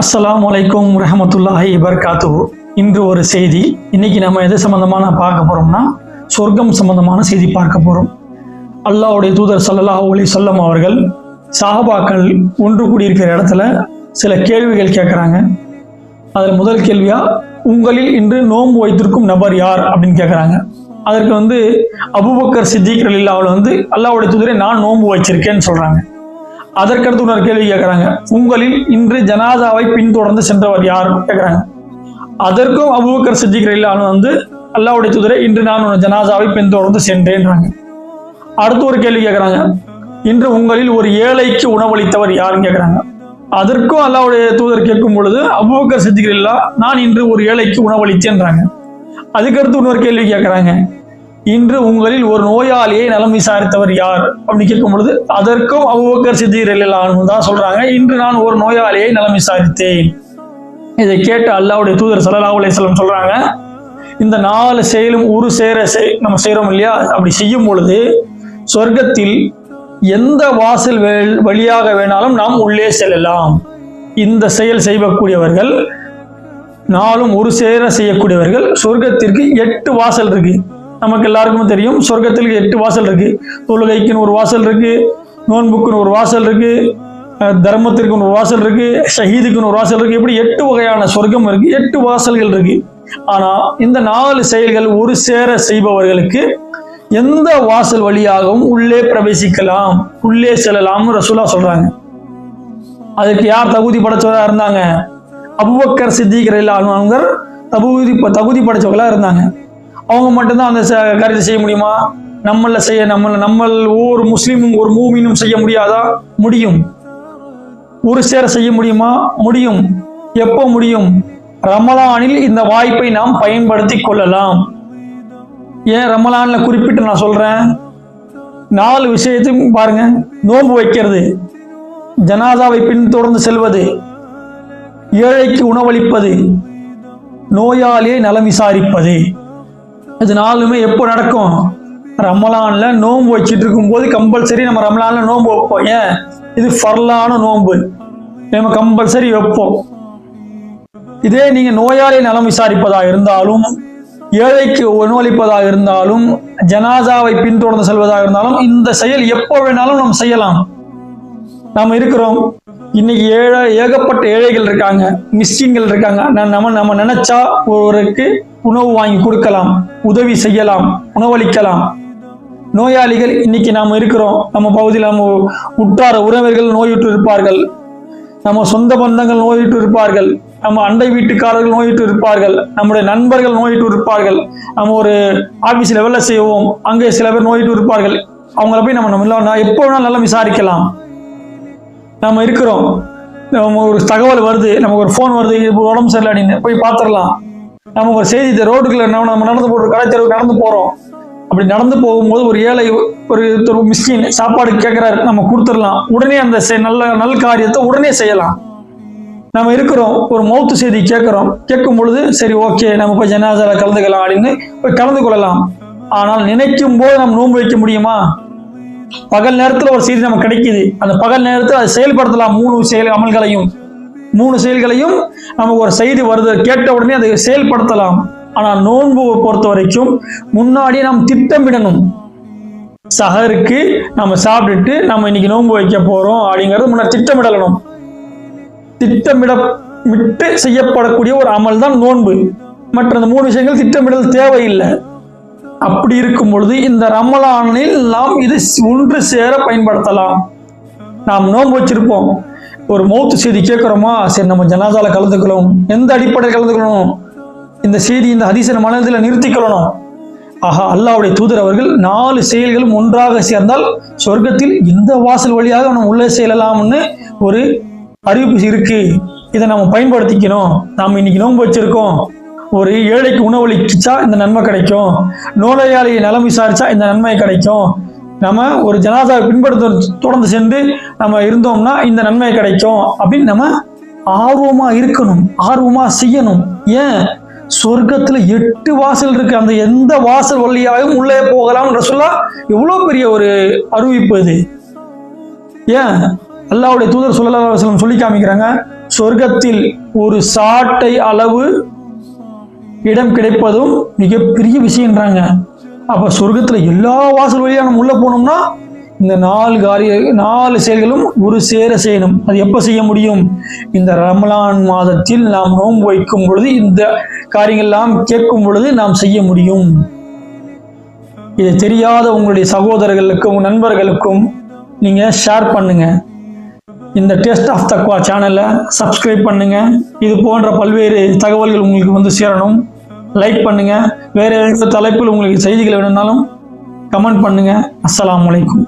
அஸ்ஸலாமு அலைக்கும் ரஹமத்துல்லாஹி வபரகாத்துஹு. இன்று ஒரு செய்தி. இன்னைக்கு நம்ம எது சம்பந்தமான பார்க்க போறோம்னா சொர்க்கம் சம்பந்தமான செய்தி பார்க்க போறோம். அல்லாஹ்வுடைய தூதர் ஸல்லல்லாஹு அலைஹி வஸல்லம் அவர்கள் சஹாபாக்கள் ஒன்று கூடியிருக்கிற இடத்துல சில கேள்விகள் கேட்குறாங்க. அதில் முதல் கேள்வியா, உங்களில் இன்று நோன்பு வைத்திருக்கும் நபர் யார் அப்படின்னு கேட்குறாங்க. அதற்கு அபூபக்கர் சித்திக் ரலியல்லாஹு அன்ஹு அல்லாஹ்வுடைய தூதரை நான் நோன்பு வச்சிருக்கேன்னு சொல்றாங்க. அதற்கடுத்து இன்னொரு கேள்வி கேட்குறாங்க, உங்களில் இன்று ஜனாதாவை பின்தொடர்ந்து சென்றவர் யார் கேட்குறாங்க. அதற்கும் அபூபக்கர் சித்திக் ரலியல்லாஹு அன்ஹு அல்லாஹ்வுடைய தூதரை இன்று நான் ஜனாதாவை பின்தொடர்ந்து சென்றேன்றாங்க. அடுத்து ஒரு கேள்வி கேட்குறாங்க, இன்று உங்களில் ஒரு ஏழைக்கு உணவளித்தவர் யாருன்னு கேட்குறாங்க. அதற்கும் அல்லாஹ்வுடைய தூதர் கேட்கும் பொழுது அபூபக்கர் சித்திக் ரலியல்லாஹு நான் இன்று ஒரு ஏழைக்கு உணவளித்தேன்றாங்க. அதுக்கடுத்து இன்னொரு கேள்வி கேட்குறாங்க, இன்று உங்களில் ஒரு நோயாளியை நலம் விசாரித்தவர் யார் அப்படின்னு கேட்கும் பொழுது அதற்கும் அபூபக்கர் சித்திக் ரலியல்லாஹு அன்ஹு தான் சொல்றாங்க, இன்று நான் ஒரு நோயாளியை நலம் விசாரித்தேன். இதை கேட்டு அல்லாஹ்வுடைய தூதர் ஸல்லல்லாஹு அலைஹி வஸல்லம் சொல்றாங்க, இந்த 4 செயலும் ஒரு சேர நம்ம செய்யறோம் இல்லையா, அப்படி செய்யும் பொழுது சொர்க்கத்தில் எந்த வாசல் வழியாக வேணாலும் நாம் உள்ளே செல்லலாம். இந்த செயல் செய்யக்கூடியவர்கள், நாளும் ஒரு சேர செய்யக்கூடியவர்கள், சொர்க்கத்திற்கு 8 வாசல் இருக்கு. நமக்கு எல்லாருக்குமே தெரியும், சொர்க்கத்திற்கு 8 வாசல் இருக்கு. தொழுகைக்குன்னு ஒரு வாசல் இருக்கு, நோன்புக்குன்னு ஒரு வாசல் இருக்கு, தர்மத்திற்குன்னு ஒரு வாசல் இருக்கு, ஷஹீதுக்குன்னு ஒரு வாசல் இருக்கு. இப்படி 8 வகையான சொர்க்கம் இருக்கு, 8 வாசல்கள் இருக்கு. ஆனா இந்த 4 செயல்கள் ஒரு சேர செய்பவர்களுக்கு எந்த வாசல் வழியாகவும் உள்ளே பிரவேசிக்கலாம், உள்ளே செல்லலாம்னு ரசூலுல்லாஹ் சொல்றாங்க. அதுக்கு யார் தகுதி படைச்சவரா இருந்தாங்க? அபூபக்கர் சித்திக் ரலியல்லாஹு அன்ஹு தகுதி படைச்சவங்களா இருந்தாங்க. அவங்க மட்டும்தான் அந்த காரியத்தை செய்ய முடியுமா? நம்ம ஒவ்வொரு முஸ்லீமும் ஒரு மூமினும் செய்ய முடியாதா? முடியும். ஒரு சேர செய்ய முடியுமா? முடியும். எப்போ முடியும்? ரமலானில் இந்த வாய்ப்பை நாம் பயன்படுத்தி கொள்ளலாம். ஏன் ரமலான்ல குறிப்பிட்டு நான் சொல்றேன்? 4 விஷயத்தையும் பாருங்க. நோன்பு வைக்கிறது, ஜனாதாவை பின்தொடர்ந்து செல்வது, ஏழைக்கு உணவளிப்பது, நோயாளியை நலம் விசாரிப்பது. இது 4மே எப்போ நடக்கும்? ரமலான்ல நோன்பு வச்சுட்டு இருக்கும் போது கம்பல்சரி நம்ம ரமலான்ல நோன்பு வைப்போம். ஏன்? இது ஃபர்லான நோன்பு, நம்ம கம்பல்சரி வைப்போம். இதே நீங்க நோயாளியை நலம் விசாரிப்பதாக இருந்தாலும், ஏழைக்கு உணவளிப்பதாக இருந்தாலும், ஜனாதாவை பின்தொடர்ந்து செல்வதாக இருந்தாலும், இந்த செயல் எப்போ வேணாலும் நம்ம செய்யலாம். நாம இருக்கிறோம், இன்னைக்கு ஏகப்பட்ட ஏழைகள் இருக்காங்க, மிஸ்கின்கள் இருக்காங்க. நம்ம நினைச்சா ஒருவருக்கு உணவு வாங்கி கொடுக்கலாம், உதவி செய்யலாம், உணவளிக்கலாம். நோயாளிகள் இன்னைக்கு நாம் இருக்கிறோம், நம்ம பகுதியில் நம்ம உற்றார உறவினர்கள் நோயுற்று இருப்பார்கள், நம்ம சொந்த பந்தங்கள் நோயுற்று இருப்பார்கள், நம்ம அண்டை வீட்டுக்காரர்கள் நோயுற்று இருப்பார்கள், நம்முடைய நண்பர்கள் நோயுற்று இருப்பார்கள். நம்ம ஒரு ஆபீஸ்ல வேலை செய்வோம், அங்கே சில பேர் நோயுற்று இருப்பார்கள். அவங்கள போய் நம்ம எப்போ வேணாலும் நல்லா விசாரிக்கலாம். நம்ம இருக்கிறோம், நம்ம ஒரு தகவல் வருது, நமக்கு ஒரு ஃபோன் வருது, உடம்பு சரியில்லை அப்படின்னு போய் பார்த்துடலாம். நமக்கு ஒரு செய்தி ரோட்டுக்குள்ள நம்ம நடந்து போகிற கடைத்தெருவுக்கு நடந்து போகிறோம். அப்படி நடந்து போகும்போது ஒரு ஏழை, ஒரு மிஸ்கின் சாப்பாடு கேட்குறாரு, நம்ம கொடுத்துடலாம். உடனே அந்த நல்ல காரியத்தை உடனே செய்யலாம். நம்ம இருக்கிறோம், ஒரு மௌத்து செய்தி கேட்கும் பொழுது சரி ஓகே நம்ம போய் ஜனாசால கலந்துக்கலாம் அப்படின்னு போய் கலந்து கொள்ளலாம். ஆனால் நினைக்கும் போது நம்ம நோன்பு வைக்க முடியுமா? பகல் நேரத்தில் ஒரு செய்தி நமக்கு கிடைக்குது, அந்த பகல் நேரத்தில் அதை செயல்படுத்தலாம். 3 செயல்களையும் நமக்கு ஒரு செய்தி வருது, கேட்ட உடனே அதை செயல்படுத்தலாம். ஆனால் நோன்பு பொறுத்த வரைக்கும் முன்னாடியே நாம் திட்டமிடணும். சஹருக்கு நம்ம சாப்பிட்டுட்டு நம்ம இன்னைக்கு நோன்பு வைக்க போறோம் அப்படிங்கிறது முன்னாடி திட்டமிடணும். திட்டமிட்டு செய்யப்படக்கூடிய ஒரு அமல் தான் நோன்பு. மற்ற அந்த 3 விஷயங்கள் திட்டமிடல் தேவையில்லை. அப்படி இருக்கும் பொழுது இந்த ரமலானில் நாம் இது ஒன்று சேர பயன்படுத்தலாம். நாம் நோன்பு வச்சிருப்போம், ஒரு மௌத்து செய்தி கேட்கிறோமா, சரி நம்ம ஜனாதால கலந்துக்கணும். எந்த அடிப்படையில் கலந்துக்கணும்? இந்த செய்தி, இந்த ஹதீஸை மனதில் நிறுத்திக்கொள்ளணும். ஆஹா, அல்லாஹ்வுடைய தூதர் அவர்கள் 4 செயல்களும் ஒன்றாக சேர்ந்தால் சொர்க்கத்தில் இந்த வாசல் வழியாக நம்ம உள்ளே செல்லலாம்னு ஒரு அறிவிப்பு இருக்கு. இதை நம்ம பயன்படுத்திக்கணும். நாம் இன்னைக்கு நோன்பு வச்சிருக்கோம், ஒரு ஏழைக்கு உணவளிச்சா இந்த நன்மை கிடைக்கும், நோயாளியை நலம் விசாரிச்சா இந்த நன்மை கிடைக்கும், நம்ம ஒரு ஜனாதாவை தொடர்ந்து சென்று நம்ம இருந்தோம்னா இந்த நன்மை கிடைக்கும் அப்படின்னு நம்ம ஆர்வமா இருக்கணும், ஆர்வமா செய்யணும். ஏன்? சொர்க்கத்துல 8 வாசல் இருக்கு, அந்த எந்த வாசல் வழியாகவும் உள்ளே போகலாம். ரசூலுல்லாஹ் எவ்வளவு பெரிய ஒரு அறிவிப்பு இது! ஏன்? அல்லாஹ்வுடைய தூதர் ஸல்லல்லாஹு அலைஹி வஸல்லம் சொல்லி காமிக்கிறாங்க, சொர்க்கத்தில் ஒரு சாட்டை அளவு இடம் கிடைப்பதும் மிகப்பெரிய விஷயம்ன்றாங்க. அப்ப சொர்க்கத்துல எல்லா வாசல் வழியா நம்ம உள்ள போனோம்னா இந்த 4 செயல்களும் ஒரு சேர செய்யணும். அது எப்ப செய்ய முடியும்? இந்த ரமலான் மாதத்தில் நாம் நோன்பு வைக்கும் பொழுது, இந்த காரியங்கள் எல்லாம் கேட்கும் பொழுது நாம் செய்ய முடியும். இது தெரியாத உங்களுடைய சகோதரர்களுக்கும் நண்பர்களுக்கும் நீங்க ஷேர் பண்ணுங்க. இந்த டேஸ்ட் ஆஃப் தக்வா சேனலை சப்ஸ்கிரைப் பண்ணுங்க. இது போன்ற பல்வேறு தகவல்கள் உங்களுக்கு சேரணும். லைக் பண்ணுங்க. வேற எந்த தலைப்பில் உங்களுக்கு செய்திகள் வேணும்னாலும் கமெண்ட் பண்ணுங்க. அஸ்ஸலாமு அலைக்கும்.